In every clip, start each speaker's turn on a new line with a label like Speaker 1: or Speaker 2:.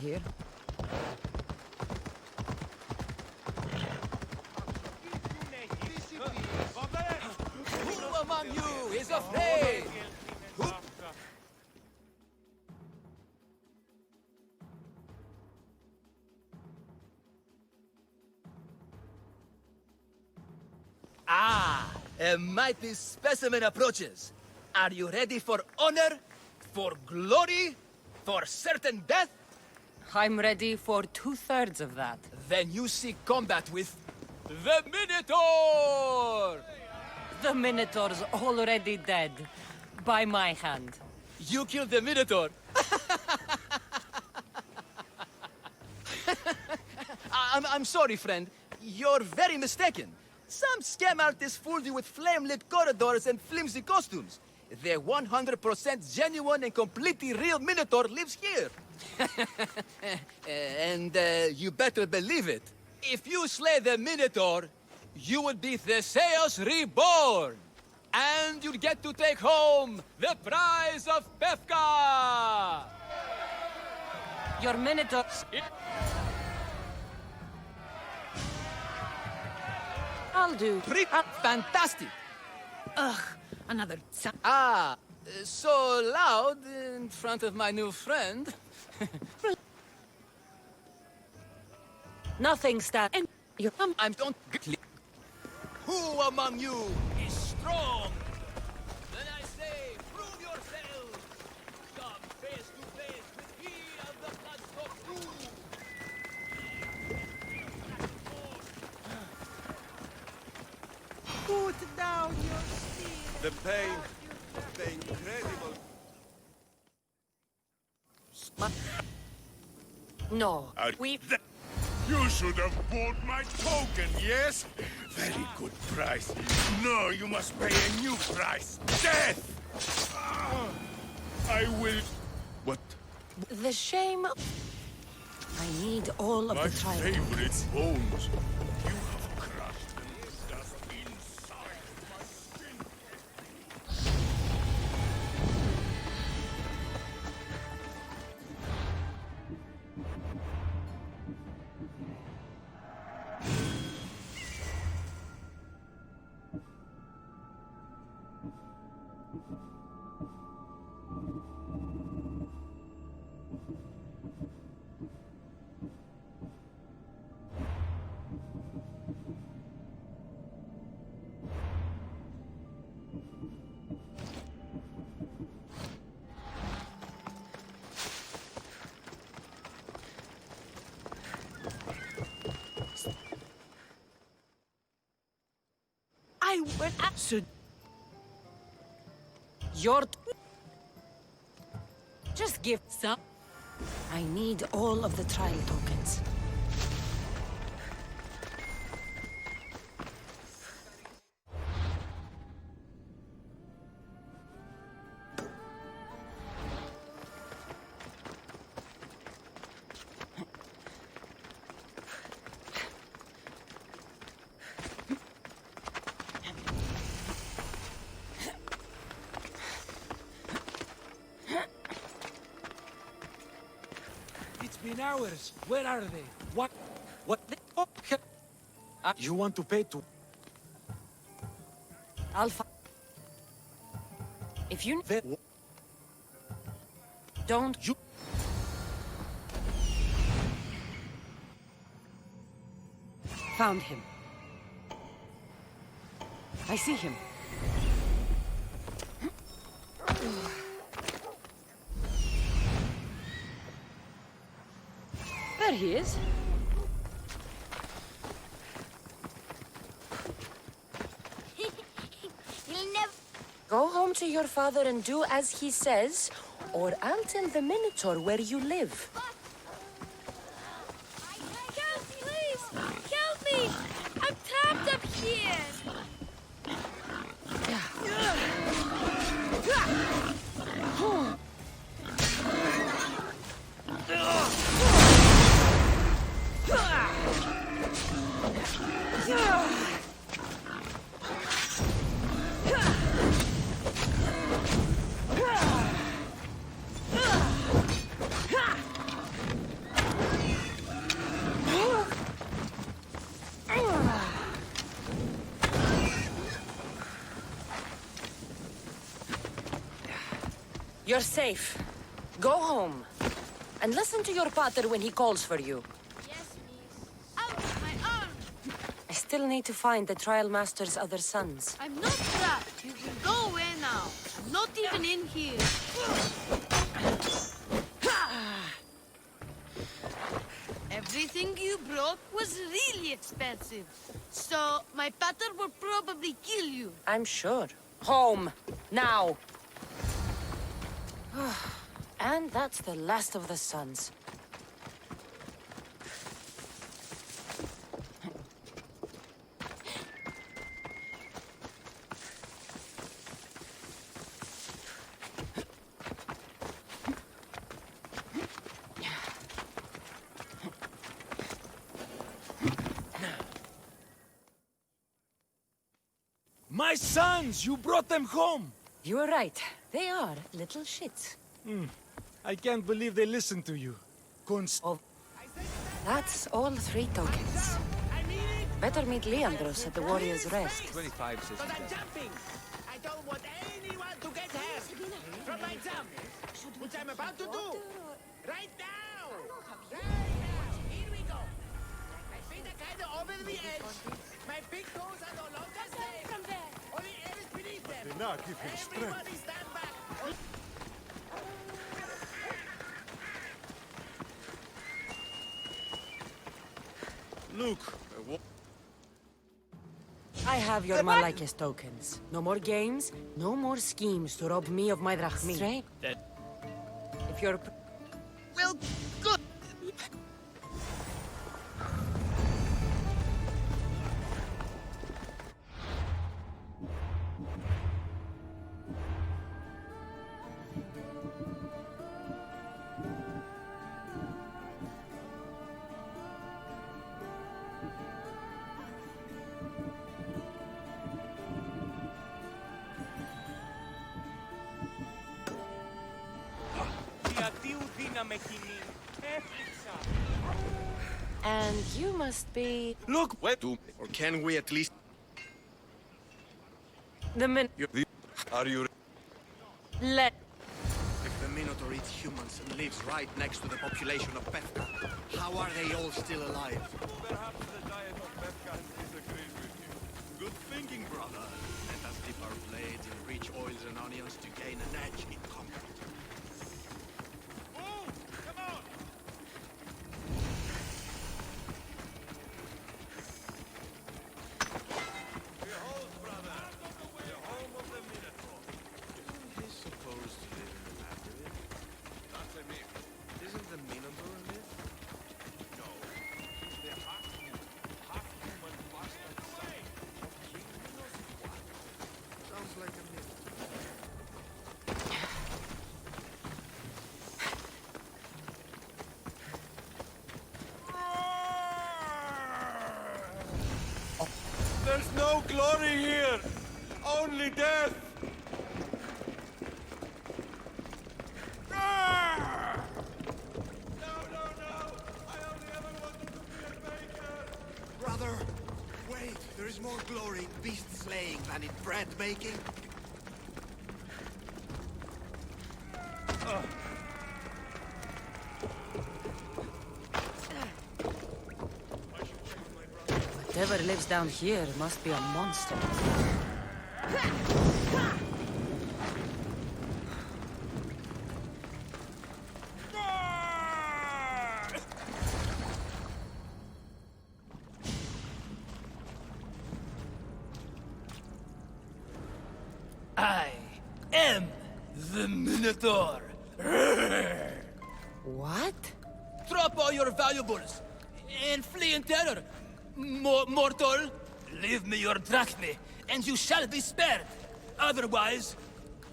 Speaker 1: here.
Speaker 2: Who among you is afraid? Ah, a mighty specimen approaches. Are you ready for honor? For glory? For certain death?
Speaker 1: I'm ready for 2/3 of that.
Speaker 2: Then you seek combat with... the Minotaur!
Speaker 1: The Minotaur's already dead. By my hand.
Speaker 2: You killed the Minotaur? I'm sorry, friend. You're very mistaken. Some scam artist fooled you with flame-lit corridors and flimsy costumes. The 100% genuine and completely real Minotaur lives here. And you better believe it. If you slay the Minotaur, you will be Theseus reborn. And you'll get to take home the prize of Befka!
Speaker 1: Your Minotaur... I'll do.
Speaker 2: Fantastic!
Speaker 1: Ugh, another...
Speaker 2: So loud in front of my new friend.
Speaker 1: Nothing stand...
Speaker 2: I don't... Who among you is strong? Then I say, prove yourselves! Come face to face with he of the bloodstock rule!
Speaker 3: Put down your spear.
Speaker 4: The pain, the incredible...
Speaker 1: No, we...
Speaker 4: You should have bought my token, yes? Very good price. No, you must pay a new price. Death! I will... What?
Speaker 1: The shame... I need all of
Speaker 4: My
Speaker 1: the trial.
Speaker 4: favorite bones. You have crushed them just inside my skin.
Speaker 1: I will answer. Your... Just give some. I need all of the trial tokens.
Speaker 3: It's been hours. Where are they? What the fuck? You want to pay to...
Speaker 1: Alpha. If you...
Speaker 3: They...
Speaker 1: Don't...
Speaker 3: You...
Speaker 1: Found him. I see him. There he is.
Speaker 5: You'll never...
Speaker 1: Go home to your father and do as he says, or I'll tell the Minotaur where you live.
Speaker 5: Help, please! Help me! I'm trapped up here!
Speaker 1: You're safe. Go home. And listen to your pater when he calls for you.
Speaker 5: Yes, miss. Out with my arm!
Speaker 1: I still need to find the Trial Master's other sons.
Speaker 5: I'm not trapped. You can go away now. I'm not even in here. Everything you brought was really expensive. So, my pater will probably kill you.
Speaker 1: I'm sure. Home. Now. And that's the last of the sons.
Speaker 3: My sons! You brought them home!
Speaker 1: You were right. They are little shits.
Speaker 3: I can't believe they listened to you.
Speaker 1: Oh, that's all 3 tokens. Better meet Leandros at the Warrior's Rest.
Speaker 3: 25 says
Speaker 2: But I'm jumping! I don't want anyone to get hurt from my jump, which I'm about to do. Right now! Right now! Here we go! My feet are kind of over the edge. My big toes are no longer safe.
Speaker 5: From there.
Speaker 2: Only air is beneath them.
Speaker 4: Do not give him strength.
Speaker 2: Everybody stand back.
Speaker 4: Look,
Speaker 1: I have your Malike's tokens. No more games, no more schemes to rob me of my drachmi. Straight. If you're...
Speaker 2: Well, good.
Speaker 1: And you must be...
Speaker 3: Look!
Speaker 4: where to? Or can we at least...
Speaker 1: the min...
Speaker 4: Are you...
Speaker 1: Let...
Speaker 6: If the Minotaur eats humans and lives right next to the population of Pefka, how are they all still alive?
Speaker 4: Perhaps the diet of Bethkan disagrees with you.
Speaker 6: Good thinking, brother. Let us dip our blades in rich oils and onions to gain an edge in combat.
Speaker 4: Move! Come on! Behold, brother, the home of the Minotaur.
Speaker 6: Isn't he supposed to live in the labyrinth?
Speaker 4: That's a myth.
Speaker 6: Isn't the Minotaur a myth?
Speaker 4: No. He's the half-human bastard son of King Minos.
Speaker 6: Sounds like a myth.
Speaker 4: There's no glory here! Only death! No! I only ever wanted to be a baker!
Speaker 6: Brother, wait! There is more glory in beast slaying than in bread making.
Speaker 1: Whatever lives down here must be a monster.
Speaker 2: I am the Minotaur.
Speaker 1: What?
Speaker 2: Drop all your valuables and flee in terror. Mortal, leave me your drachmi, and you shall be spared. Otherwise,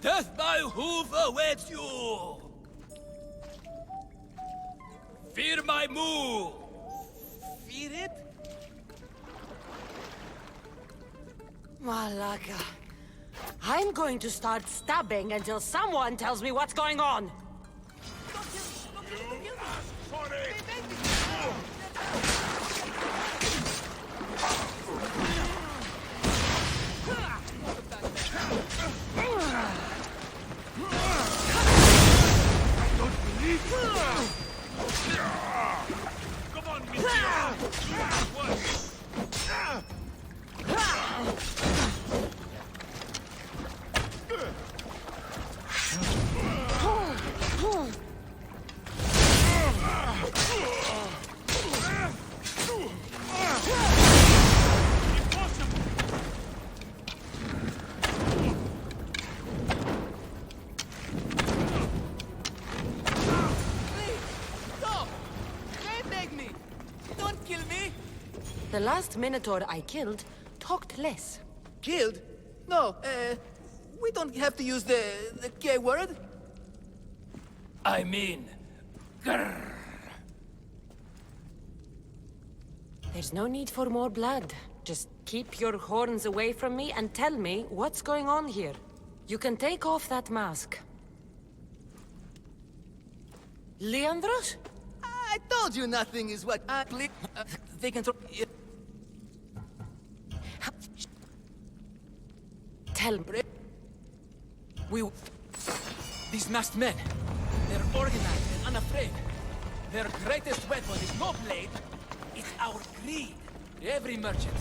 Speaker 2: death by hoof awaits you. Fear my move. Fear it?
Speaker 1: Malaka. I'm going to start stabbing until someone tells me what's going on.
Speaker 2: Stop! Don't beg me! Don't kill me!
Speaker 1: The last Minotaur I killed talked less.
Speaker 2: Killed? No, we don't have to use the K word.
Speaker 3: I mean, grrr.
Speaker 1: There's no need for more blood. Just keep your horns away from me and tell me what's going on here. You can take off that mask. Leandros?
Speaker 2: I told you nothing is what I click. They can throw.
Speaker 1: Tell me.
Speaker 3: These masked men, they're organized and unafraid. Their greatest weapon is no blade, it's our greed. Every merchant,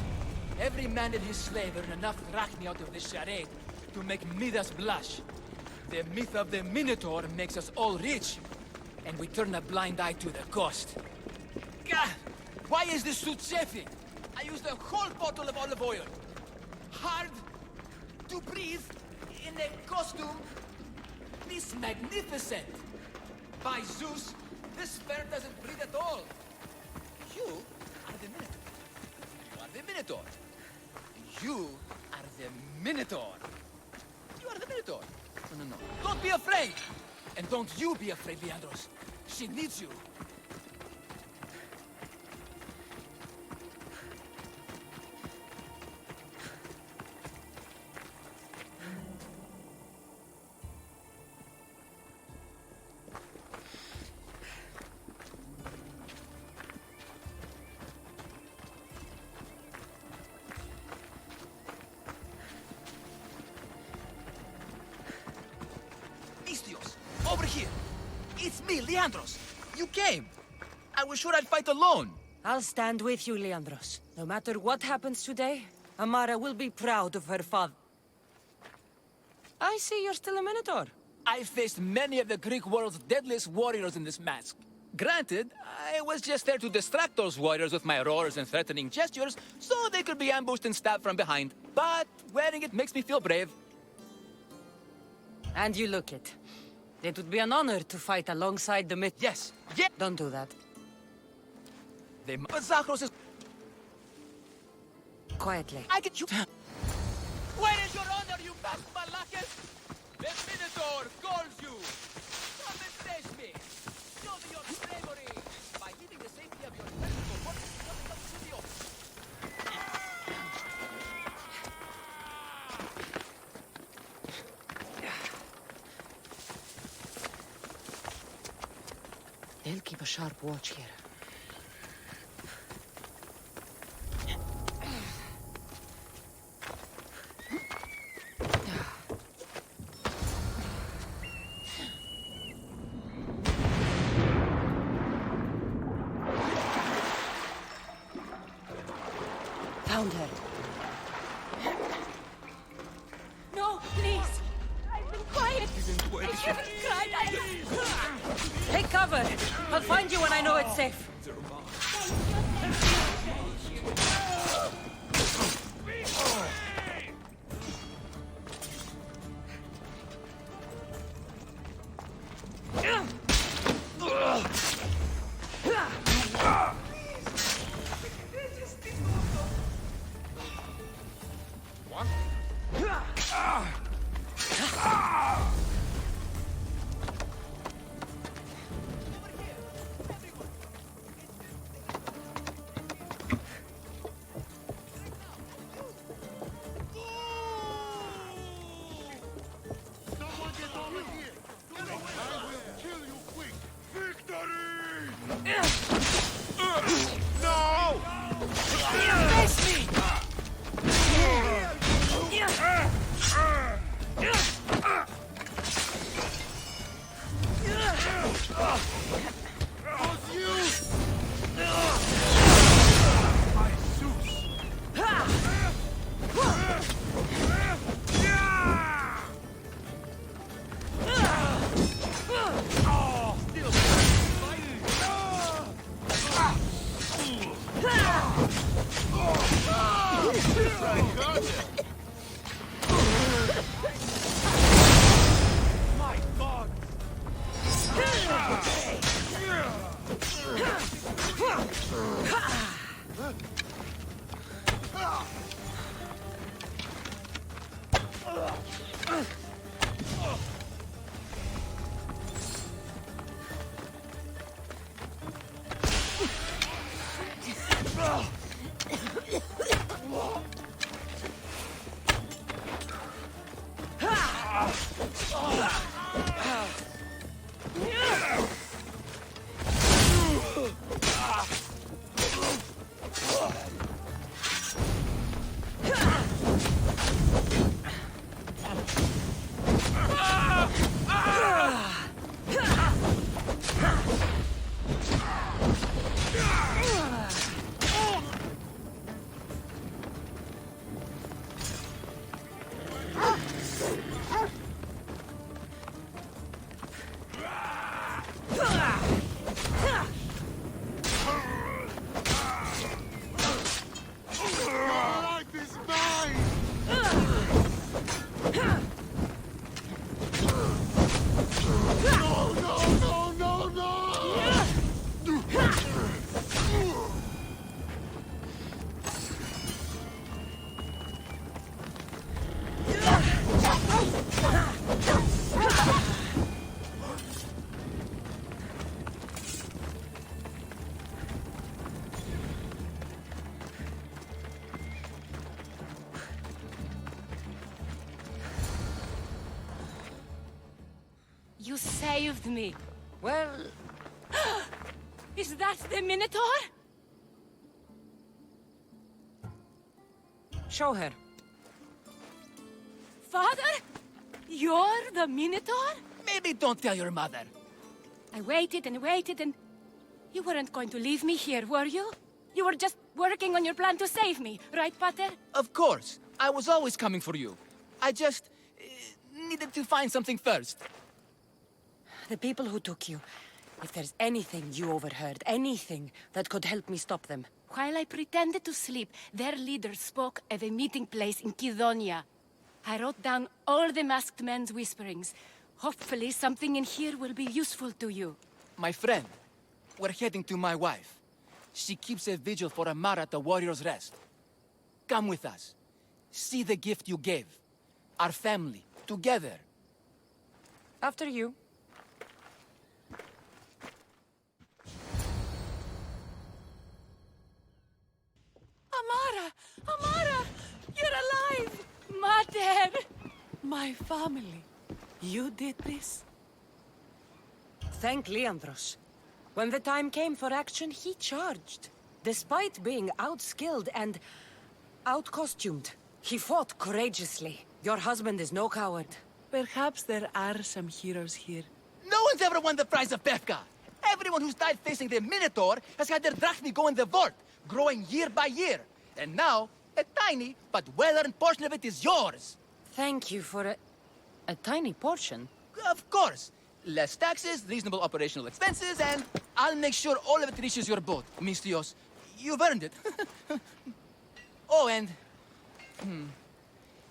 Speaker 3: every man and his slave earn enough drachmi out of this charade to make Midas blush. The myth of the Minotaur makes us all rich, and we turn a blind eye to the cost. Gah! Why is this suit chafing? I used a whole bottle of olive oil. Hard to breathe in a costume this magnificent. By Zeus, this fair doesn't breathe at all. You are the Minotaur. You are the Minotaur. You are the Minotaur. You are the Minotaur. No. Don't be afraid! And don't you be afraid, Leandros. She needs you. Istios, over here. It's me, Leandros. You came. I was sure I'd fight alone.
Speaker 1: I'll stand with you, Leandros. No matter what happens today, Amara will be proud of her father. I see you're still a Minotaur.
Speaker 3: I faced many of the Greek world's deadliest warriors in this mask. Granted, I was just there to distract those warriors with my roars and threatening gestures, so they could be ambushed and stabbed from behind. But wearing it makes me feel brave.
Speaker 1: And you look it. It would be an honor to fight alongside the myth.
Speaker 3: Yes, yeah.
Speaker 1: Don't do that.
Speaker 3: But Zachros is...
Speaker 1: Quietly.
Speaker 3: I get you... Where is your honor, you bastard Malakis? The Minotaur calls you! Come and face me! Show me your bravery! By leaving the safety of your festival, what is coming up to you?
Speaker 1: They'll keep a sharp watch here. Found her.
Speaker 7: No, please. I've been quiet. I haven't cried.
Speaker 1: Take cover! I'll find you when I know it's safe.
Speaker 7: You saved me.
Speaker 1: Well,
Speaker 7: Is that the Minotaur?
Speaker 1: show her.
Speaker 7: Father? You're the Minotaur?
Speaker 3: Maybe don't tell your mother.
Speaker 7: I waited and waited and... You weren't going to leave me here, were you? You were just working on your plan to save me, right, Pater?
Speaker 3: Of course. I was always coming for you. I just... needed to find something first.
Speaker 1: The people who took you. If there's anything you overheard, anything that could help me stop them.
Speaker 7: While I pretended to sleep, their leader spoke of a meeting place in Kidonia. I wrote down all the masked men's whisperings. Hopefully something in here will be useful to you.
Speaker 3: My friend, we're heading to my wife. She keeps a vigil for Amara at the Warrior's Rest. Come with us. See the gift you gave. Our family, together.
Speaker 1: After you.
Speaker 7: Amara! Amara! You're alive! Mater!
Speaker 8: My family. You did this?
Speaker 1: Thank Leandros. When the time came for action, he charged. Despite being outskilled and out-costumed, he fought courageously. Your husband is no coward.
Speaker 8: Perhaps there are some heroes here.
Speaker 3: No one's ever won the prize of Pefka. Everyone who's died facing the Minotaur has had their drachmi go in the vault, growing year by year. And now, a tiny but well-earned portion of it is yours.
Speaker 1: Thank you for a tiny portion.
Speaker 3: Of course. Less taxes, reasonable operational expenses, and I'll make sure all of it reaches your boat, Mistios. You've earned it. Oh, and...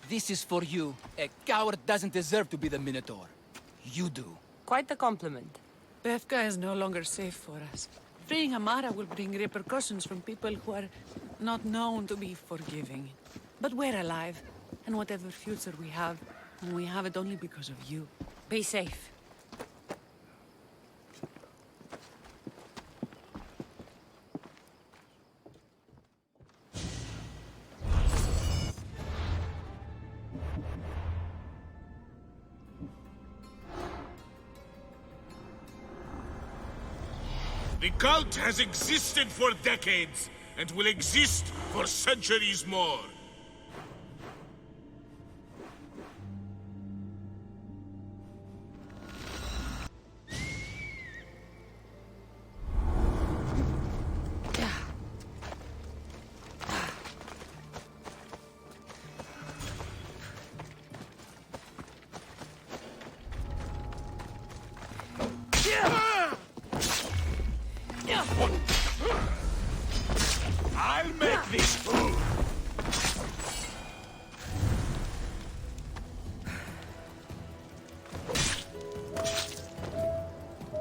Speaker 3: This is for you. A coward doesn't deserve to be the Minotaur. You do.
Speaker 1: Quite the compliment.
Speaker 8: Befka is no longer safe for us. Freeing Amara will bring repercussions from people who are not known to be forgiving. But we're alive, and whatever future we have it only because of you.
Speaker 1: Be safe.
Speaker 4: The cult has existed for decades, and will exist for centuries more. I'll make this food!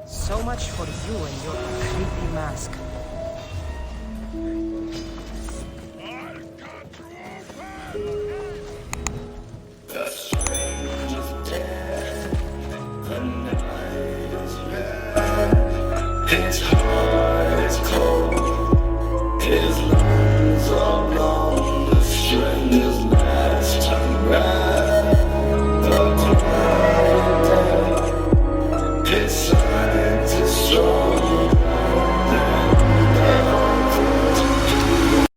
Speaker 1: So much for you and your creepy mask.
Speaker 9: It's